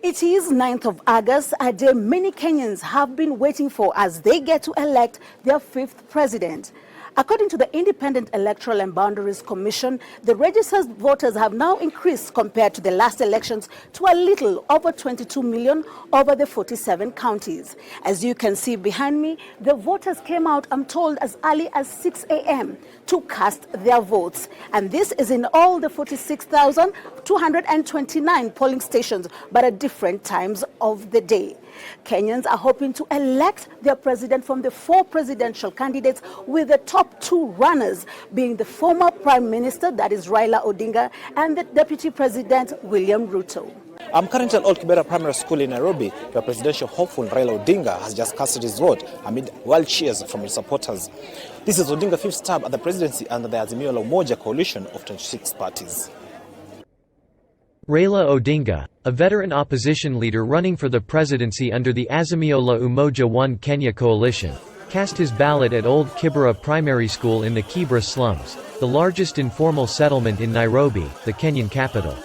It is 9th of August, a day many Kenyans have been waiting for as they get to elect their fifth president. According to the Independent Electoral and Boundaries Commission, the registered voters have now increased compared to the last elections to a little over 22 million over the 47 counties. As you can see behind me, the voters came out, I'm told, as early as 6 a.m. to cast their votes. And this is in all the 46,229 polling stations, but at different times of the day. Kenyans are hoping to elect their president from the four presidential candidates, with the top two runners being the former Prime Minister, that is Raila Odinga, and the Deputy President, William Ruto. I'm currently at Old Kibera Primary School in Nairobi, where presidential hopeful Raila Odinga has just casted his vote amid wild cheers from his supporters. This is Odinga's fifth stab at the presidency under the Azimio la Umoja coalition of 26 parties. Raila Odinga, a veteran opposition leader running for the presidency under the Azimio la Umoja One Kenya coalition, cast his ballot at Old Kibera Primary School in the Kibera slums, the largest informal settlement in Nairobi, the Kenyan capital.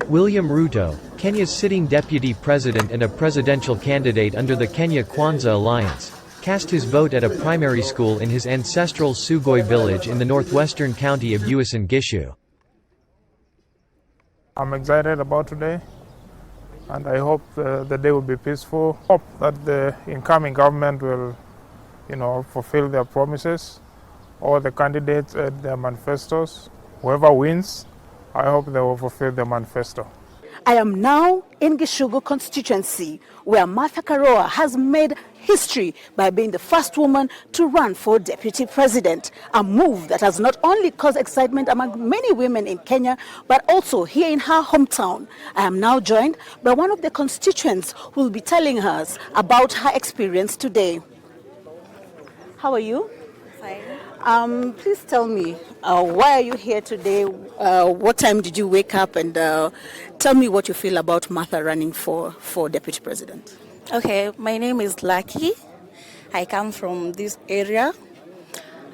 William Ruto, Kenya's sitting deputy president and a presidential candidate under the Kenya Kwanza Alliance, cast his vote at a primary school in his ancestral Sugoi village in the northwestern county of Uasin Gishu. I'm excited about today, and I hope the day will be peaceful. Hope that the incoming government will, fulfill their promises, all the candidates and their manifestos. Whoever wins, I hope they will fulfill their manifesto. I am now in Gishugu constituency, where Martha Karua has made history by being the first woman to run for deputy president, a move that has not only caused excitement among many women in Kenya, but also here in her hometown. I am now joined by one of the constituents who will be telling us about her experience today. How are you? Fine. Please tell me, why are you here today? What time did you wake up? And tell me what you feel about Martha running for deputy president. Okay, my name is Lucky. I come from this area.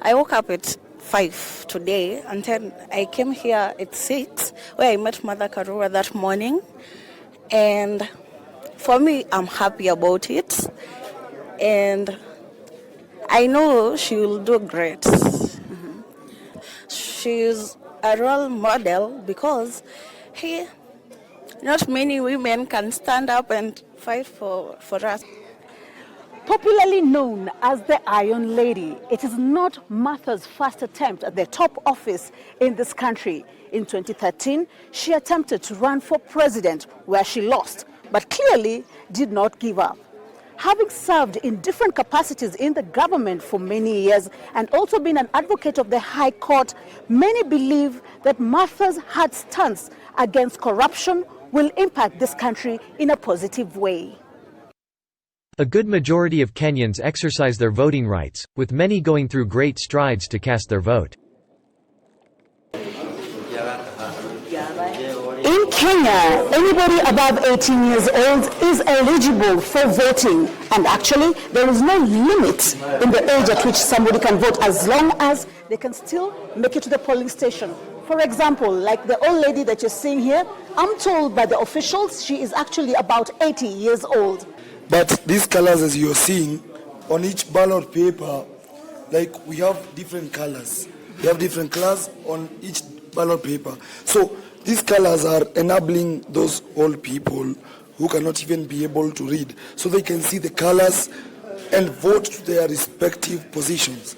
I woke up at 5 today, and then I came here at 6, where I met Mother Karua that morning. And for me, I'm happy about it. And I know she will do great. Mm-hmm. She's a role model because not many women can stand up and fight for us. Popularly known as the Iron Lady, it is not Martha's first attempt at the top office in this country. In 2013, she attempted to run for president, where she lost, but clearly did not give up. Having served in different capacities in the government for many years and also been an advocate of the High Court, many believe that Martha's hard stance against corruption will impact this country in a positive way. A good majority of Kenyans exercise their voting rights, with many going through great strides to cast their vote. In Kenya, anybody above 18 years old is eligible for voting. And actually, there is no limit in the age at which somebody can vote, as long as they can still make it to the polling station. For example, like the old lady that you're seeing here, I'm told by the officials she is actually about 80 years old. But these colors, as you're seeing, on each ballot paper, like we have different colors. We have different colors on each ballot paper. So these colors are enabling those old people who cannot even be able to read, so they can see the colors and vote to their respective positions.